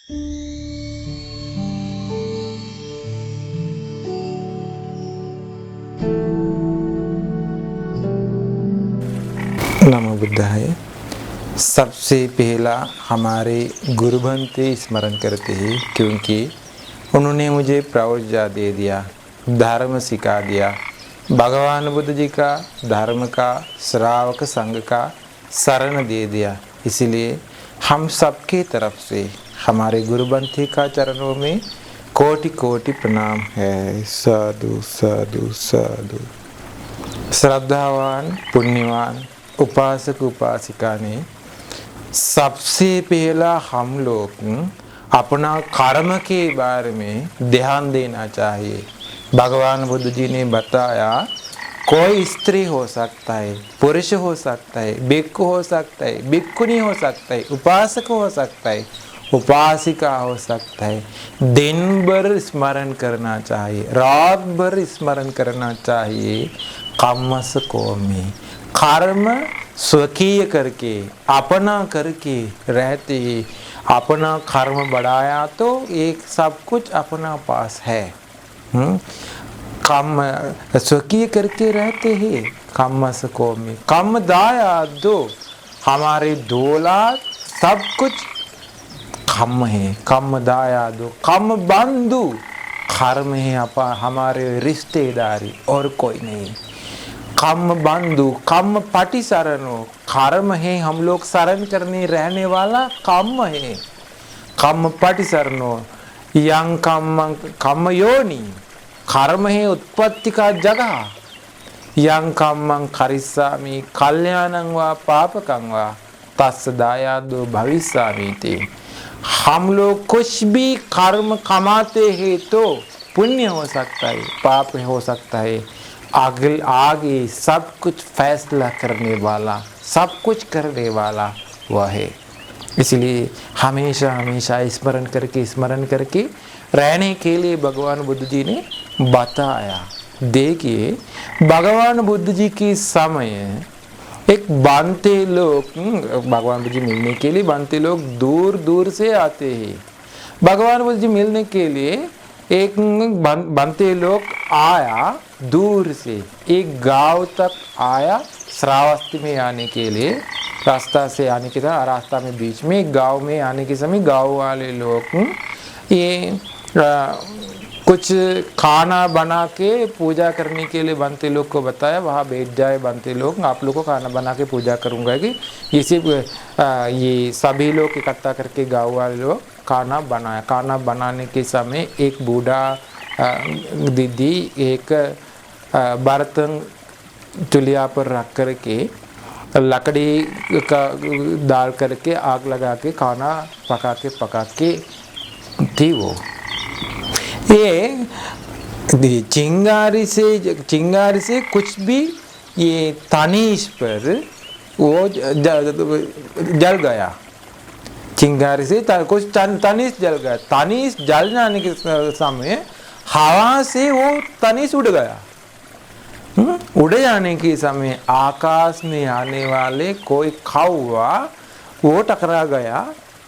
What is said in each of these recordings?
नमो बुद्धाय। सबसे पहला हमारे गुरुबंते स्मरण करते हैं, क्योंकि उन्होंने मुझे प्रवज्ञा दे दिया, धर्म सिखा दिया। भगवान बुद्ध जी का धर्म का श्रावक संघ का शरण दे दिया। इसलिए हम सबके तरफ से हमारे गुरुबंते का चरणों में कोटि कोटि प्रणाम है। साधु साधु साधु। श्रद्धावान पुण्यवान उपासक उपासिका ने सबसे पहला हम लोग अपना कर्म के बारे में ध्यान देना चाहिए। भगवान बुद्ध जी ने बताया, कोई स्त्री हो सकता है, पुरुष हो सकता है, भिक्खु हो सकता है, भिक्खुनी हो सकता है, उपासक हो सकता है, उपासिका हो सकता है। दिन भर स्मरण करना चाहिए, रात भर स्मरण करना चाहिए। कर्मस कौमी, कर्म स्वकीय करके अपना करके रहते ही अपना कर्म बढ़ाया तो एक सब कुछ अपना पास है। कम स्वकीय करके रहते ही कर्मस कौमी, कम दाया दो, हमारे दौलत सब कुछ कम है। कम दाया दो, कम बंधु, कर्म है हमारे रिश्तेदारी और कोई नहीं। कम बंधु, कम पाटी शरणो, कर्म है हम लोग शरण करने रहने वाला कम है। कम पाटी शरणो, यंग कम योनि, कर्म है उत्पत्ति का जगह। यंग कम करिष्यामि कल्याणं वा पापकं वा तस्य दायादो भविष्यामि ते। हम लोग कुछ भी कर्म कमाते हैं तो पुण्य हो सकता है, पाप हो सकता है। आगे सब कुछ फैसला करने वाला, सब कुछ करने वाला वह है। इसलिए हमेशा हमेशा स्मरण करके रहने के लिए भगवान बुद्ध जी ने बताया। देखिए, भगवान बुद्ध जी के समय एक बांते लोग, भगवान बुद्ध जी मिलने के लिए बांते लोग दूर दूर से आते हैं। भगवान बुद्ध जी मिलने के लिए एक बांते लोग आया, दूर से एक गांव तक आया। श्रावस्ती में आने के लिए रास्ता से आने के समय, रास्ता में बीच में एक गांव में आने के समय गांव वाले लोग ये कुछ खाना बना के पूजा करने के लिए बनते लोग को बताया, वहाँ बैठ जाए बनते लोग, आप लोग को खाना बना के पूजा करूँगा कि ये सभी लोग इकट्ठा करके गाँव वाले लोग खाना बनाया। खाना बनाने के समय एक बूढ़ा दीदी एक बर्तन चूल्हा पर रख करके लकड़ी का डाल करके आग लगा के खाना पका के थी वो। ये चिंगारी से कुछ भी ये तनीश पर वो जल गया। चिंगारी से कुछ तनीश जल गया। तनीश जल जाने के समय हवा से वो तनीश उड़ गया। उड़ जाने के समय आकाश में आने वाले कोई कौवा वो टकरा गया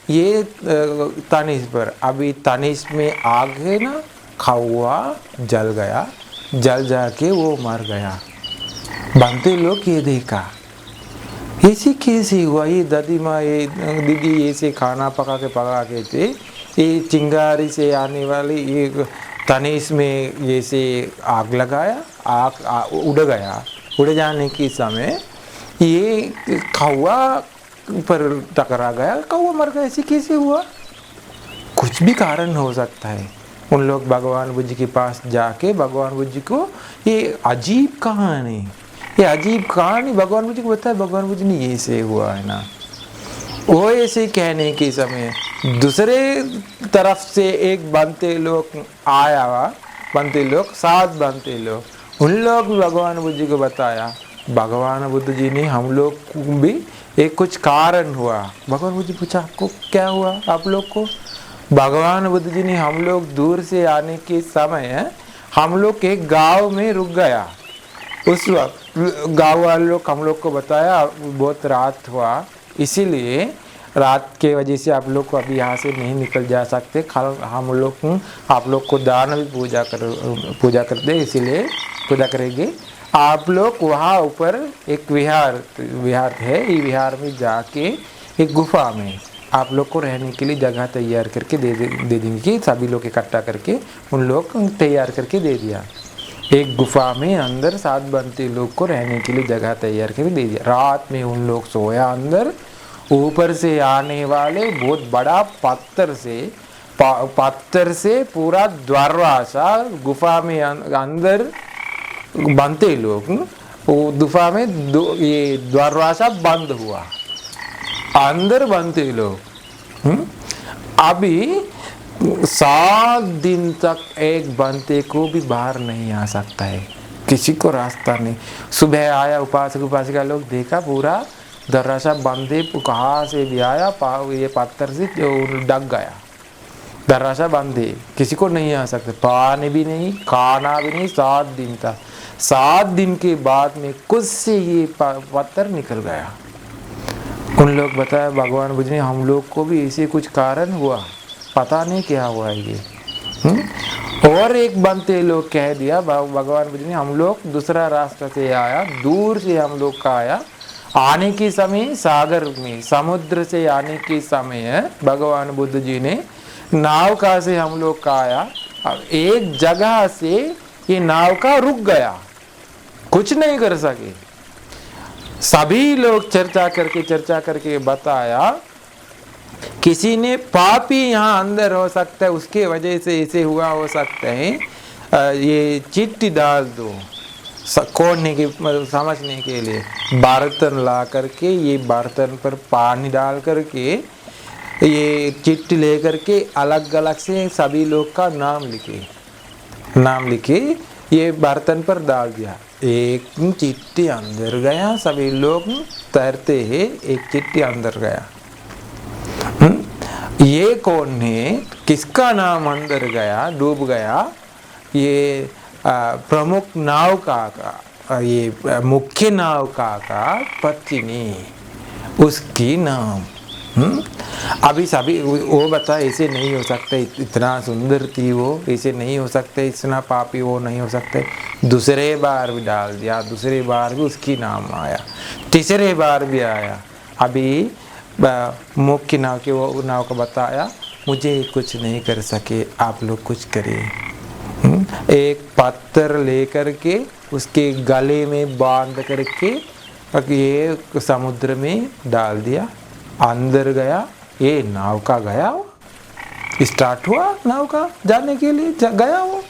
ये तनीश पर। अभी तनीश में आग है ना, कौवा जल गया, जल जाके वो मर गया। बनते लोग ये देखा, ऐसे कैसे हुआ? ये दादी माँ, ये दीदी ऐसे खाना पका के थे, ये चिंगारी से आने वाली ये तनीश में जैसे आग लगाया, आग उड़ गया। उड़ जाने के समय ये कौवा पर टकरा गया, कौवा मर गया। ऐसे कैसे हुआ? कुछ भी कारण हो सकता है। उन लोग भगवान बुद्ध जी के पास जाके भगवान बुद्ध जी को ये अजीब कहानी भगवान बुद्ध जी को बताया। भगवान बुद्ध जी ने ये से हुआ है ना, वो ऐसे कहने के समय दूसरे तरफ से एक बनते लोग आया, सात बनते लोग, उन लोग भी भगवान बुद्ध जी को बताया। भगवान बुद्ध जी ने हम लोग को भी एक कुछ कारण हुआ। भगवान बुद्ध जी पूछा, आपको क्या हुआ आप लोग को? भगवान बुद्ध जी ने हम लोग दूर से आने के समय हम लोग एक गांव में रुक गया। उस वक्त गांव वाले लोग हम लोग को बताया बहुत रात हुआ, इसीलिए रात के वजह से आप लोग को अभी यहाँ से नहीं निकल जा सकते। हम लोग आप लोग को दान भी पूजा करते, इसीलिए पूजा करेंगे। आप लोग वहाँ ऊपर एक विहार है, ये विहार में जाके एक गुफा में आप लोग को रहने के लिए जगह तैयार करके दे देंगे कि सभी लोग इकट्ठा करके उन लोग तैयार करके दे दिया। एक गुफा में अंदर 7 बंते लोग को रहने के लिए जगह तैयार करके दे दिया। रात में उन लोग सोया अंदर, ऊपर से आने वाले बहुत बड़ा पत्थर से पूरा दरवाजा गुफा में अंदर बनते लोग, वो गुफा में ये दरवाजा बंद हुआ, अंदर बनते लोग। अभी 7 दिन तक एक बंते को भी बाहर नहीं आ सकता है, किसी को रास्ता नहीं। सुबह आया उपासका लोग देखा पूरा दरवाजा बंदे, कहाँ से भी आया ये पत्थर से डग गया, दरवाजा बंदे, किसी को नहीं आ सकता, पानी भी नहीं, खाना भी नहीं। 7 दिन तक, 7 दिन के बाद में कुछ से ये पत्थर निकल गया। उन लोग बताया भगवान बुद्ध ने हम लोग को भी ऐसे कुछ कारण हुआ, पता नहीं क्या हुआ ये। और एक बनते लोग कह दिया भगवान बुद्ध ने हम लोग दूसरा रास्ता से आया, दूर से हम लोग का आया। आने के समय सागर में, समुद्र से आने के समय भगवान बुद्ध जी ने नाव का से हम लोग का आया। एक जगह से ये नाव का रुक गया, कुछ नहीं कर सके। सभी लोग चर्चा करके बताया किसी ने पापी यहाँ अंदर हो सकता है, उसके वजह से इसे हुआ हो सकता है, ये चिट्ठी डाल दो खोलने के समझने के लिए। बर्तन ला करके, ये बर्तन पर पानी डाल करके, ये चिट्ठी ले करके अलग अलग से सभी लोग का नाम लिखे ये बर्तन पर डाल दिया। एक चिट्ठी अंदर गया, सभी लोग तैरते हैं, एक चिट्ठी अंदर गया। ये कौन है, किसका नाम अंदर गया, डूब गया? ये प्रमुख नाव का ये मुख्य नाव का पत्नी, उसकी नाम। अभी सभी वो बता ऐसे नहीं हो सकता, इतना सुंदर थी वो, ऐसे नहीं हो सकते, इतना पापी वो नहीं हो सकते। दूसरे बार भी डाल दिया, दूसरे बार भी उसकी नाम आया, तीसरे बार भी आया। अभी मुख्य नाव के वो नाव का बताया मुझे कुछ नहीं कर सके, आप लोग कुछ करिए। एक पत्थर लेकर के उसके गले में बांध करके ये समुद्र में डाल दिया, अंदर गया, ये नाव का गया, स्टार्ट हुआ नाव का जाने के लिए गया। वो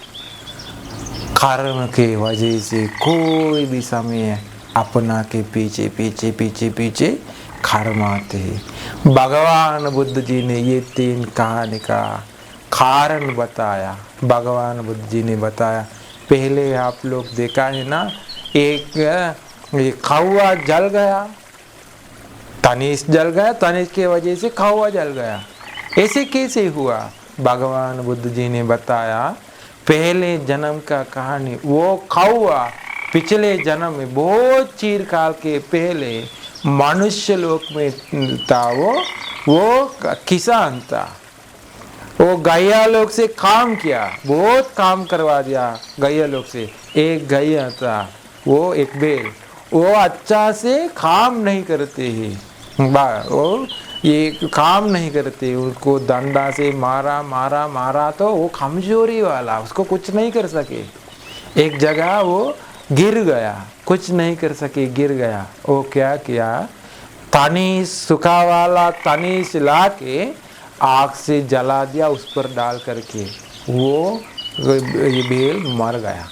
कर्म के वजह से कोई भी समय अपना के पीछे कर्म आते हैं। भगवान बुद्ध जी ने ये 3 कहानी का कारण बताया। भगवान बुद्ध जी ने बताया, पहले आप लोग देखा है ना, एक कौवा जल गया, तनिष जल गया, तनिष के वजह से कौवा जल गया। ऐसे कैसे हुआ? भगवान बुद्ध जी ने बताया पहले जन्म का कहानी। वो कौवा पिछले जन्म में बहुत चिरकाल के पहले मनुष्य लोक में था। वो किसान था, वो गैया लोग से काम किया, बहुत काम करवा दिया गैया लोग से। एक गैया था, वो एक बैल, वो अच्छा से काम नहीं करते हैं, वो ये काम नहीं करते, उसको डंडा से मारा तो वो कमजोरी वाला, उसको कुछ नहीं कर सके। एक जगह वो गिर गया, कुछ नहीं कर सके, गिर गया। वो क्या किया, तनीश, सूखा वाला तनीश ला के आग से जला दिया, उस पर डाल करके वो ये बैल मर गया।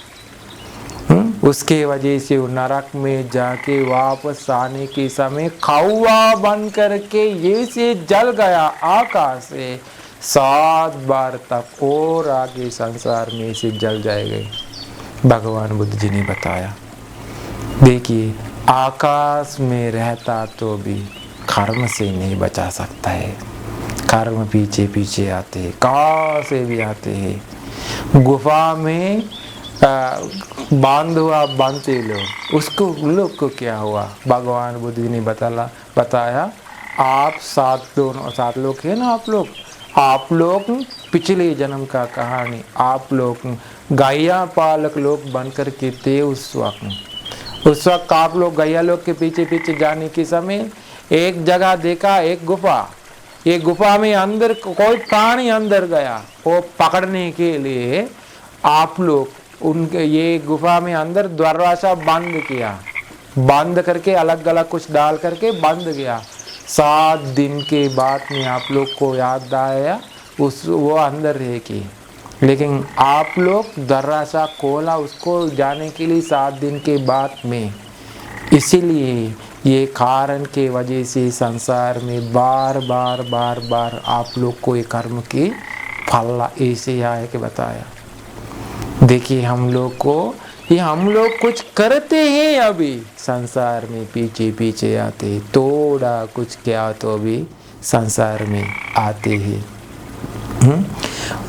उसके वजह से वो नरक में जाके वापस आने के समय कौवा बन करके ये से जल गया आकाश से 7 बार तक, और आगे संसार में से जल जाएगा। भगवान बुद्ध जी ने बताया, देखिए आकाश में रहता तो भी कर्म से नहीं बचा सकता है। कर्म पीछे आते हैं, कहाँ से भी आते हैं। गुफा में बांधते लोग, उसको लोग को क्या हुआ? भगवान बुद्ध ने बताया आप सात लोग हैं ना, आप लोग पिछले जन्म का कहानी, आप लोग गैया पालक लोग बनकर के थे उस वक्त आप लोग गैया लोग के पीछे पीछे जाने के समय एक जगह देखा, एक गुफा, ये गुफा में अंदर कोई प्राणी अंदर गया, वो पकड़ने के लिए आप लोग उनके ये गुफा में अंदर दरवाजा बंद किया, बंद करके अलग अलग कुछ डाल करके बंद किया। 7 दिन के बाद में आप लोग को याद आया वो अंदर रह के, लेकिन आप लोग दरवाजा खोला उसको जाने के लिए 7 दिन के बाद में। इसीलिए ये कारण के वजह से संसार में बार बार आप लोग को ये कर्म की फल ऐसे आए के बताया। देखिए हम लोग कुछ करते हैं, अभी संसार में पीछे पीछे आते, थोड़ा कुछ क्या तो अभी संसार में आते हैं।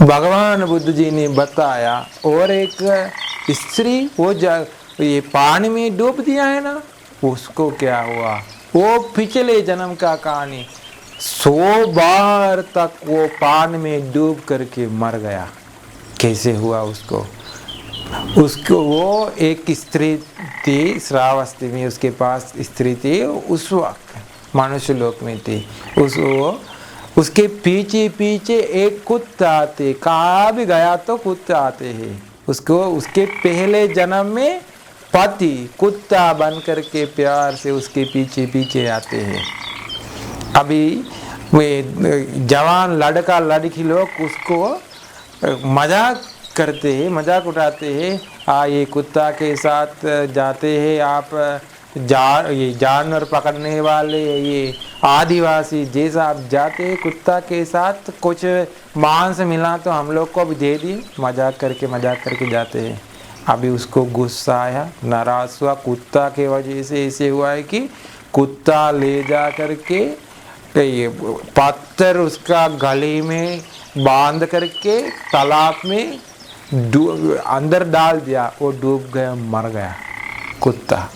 भगवान बुद्ध जी ने बताया, और एक स्त्री ये पानी में डूब दिया है ना, उसको क्या हुआ, वो पिछले जन्म का कहानी 100 बार तक वो पानी में डूब करके मर गया। कैसे हुआ उसको वो एक स्त्री थी, श्रावस्ती में उसके पास स्त्री थी, उस वक्त मनुष्य लोक में थी। उसके पीछे पीछे एक कुत्ता आते, कहाँ भी गया तो कुत्ता आते हैं उसको। उसके पहले जन्म में पति कुत्ता बन करके प्यार से उसके पीछे पीछे आते हैं। अभी वे जवान लड़का लड़की लोग उसको मजाक करते हैं, मजाक उठाते हैं, ये कुत्ता के साथ जाते हैं आप, ये जानवर पकड़ने वाले, ये आदिवासी जैसा आप जाते हैं कुत्ता के साथ, कुछ मांस मिला तो हम लोग को भी दे दिए, मजाक करके जाते हैं। अभी उसको गुस्सा आया, नाराज हुआ, कुत्ता के वजह से ऐसे हुआ है कि कुत्ता ले जा करके ये पत्थर उसका गले में बांध करके तालाब में अंदर डाल दिया, वो डूब गया, मर गया कुत्ता।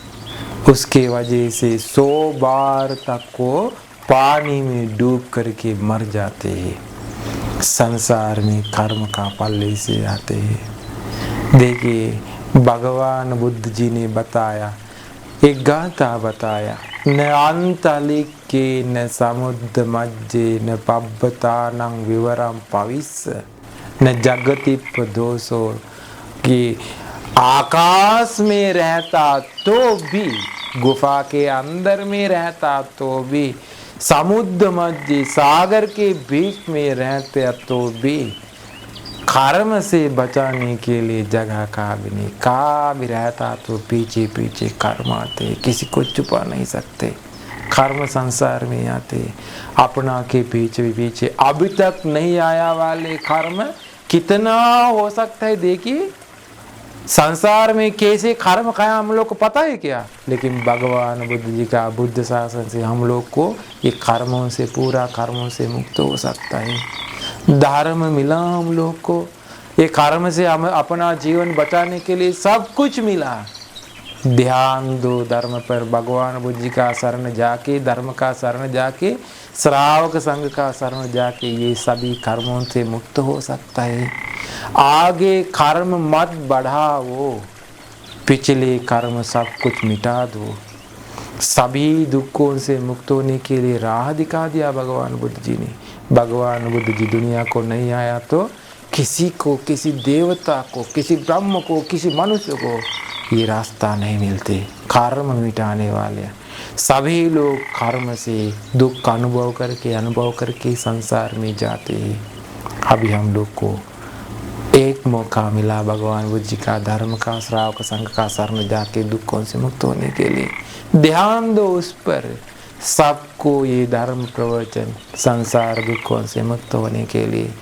उसके वजह से 100 बार तक वो पानी में डूब करके मर जाते हैं। संसार में कर्म का फल ऐसे आते हैं। देखिए भगवान बुद्ध जी ने बताया, एक गाथा बताया, न अंतलिके न समुद्र मज्जे न पब्बतानं विवरम भविष्य न जगति प्रदोषो, कि आकाश में रहता तो भी, गुफा के अंदर में रहता तो भी, समुद्र मध्य सागर के बीच में रहते तो भी, कर्म से बचाने के लिए जगह का भी नहीं, कहाँ भी रहता तो पीछे पीछे कर्म आते, किसी को छुपा नहीं सकते। कर्म संसार में आते, अपना के पीछे पीछे अभी तक नहीं आया वाले कर्म कितना हो सकता है। देखिए संसार में कैसे कर्म खाया हम लोग को पता है क्या, लेकिन भगवान बुद्ध जी का बुद्ध शासन से हम लोग को ये कर्मों से, पूरा कर्मों से मुक्त हो सकता है। धर्म मिला हम लोग को, ये कर्म से हम अपना जीवन बचाने के लिए सब कुछ मिला। ध्यान दो धर्म पर, भगवान बुद्ध जी का शरण जाके, धर्म का शरण जाके, श्रावक संघ का शरण जाके ये सभी कर्मों से मुक्त हो सकता है। आगे कर्म मत बढ़ाओ, पिछले कर्म सब कुछ मिटा दो। सभी दुखों से मुक्त होने के लिए राह दिखा दिया भगवान बुद्ध जी ने। भगवान बुद्ध जी दुनिया को नहीं आया तो किसी को, किसी देवता को, किसी ब्रह्म को, किसी मनुष्य को ये रास्ता नहीं मिलते कर्म मिटाने वाले। सभी लोग कर्म से दुख का अनुभव करके संसार में जाते हैं। अभी हम लोग को एक मौका मिला भगवान बुद्ध जी का, धर्म का, श्रावक संघ का शरण जाके दुखों से मुक्त होने के लिए। ध्यान दो उस पर, सबको ये धर्म प्रवचन संसार दुखों से मुक्त होने के लिए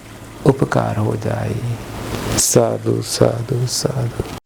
उपकार हो जाए। साधु साधु साधु।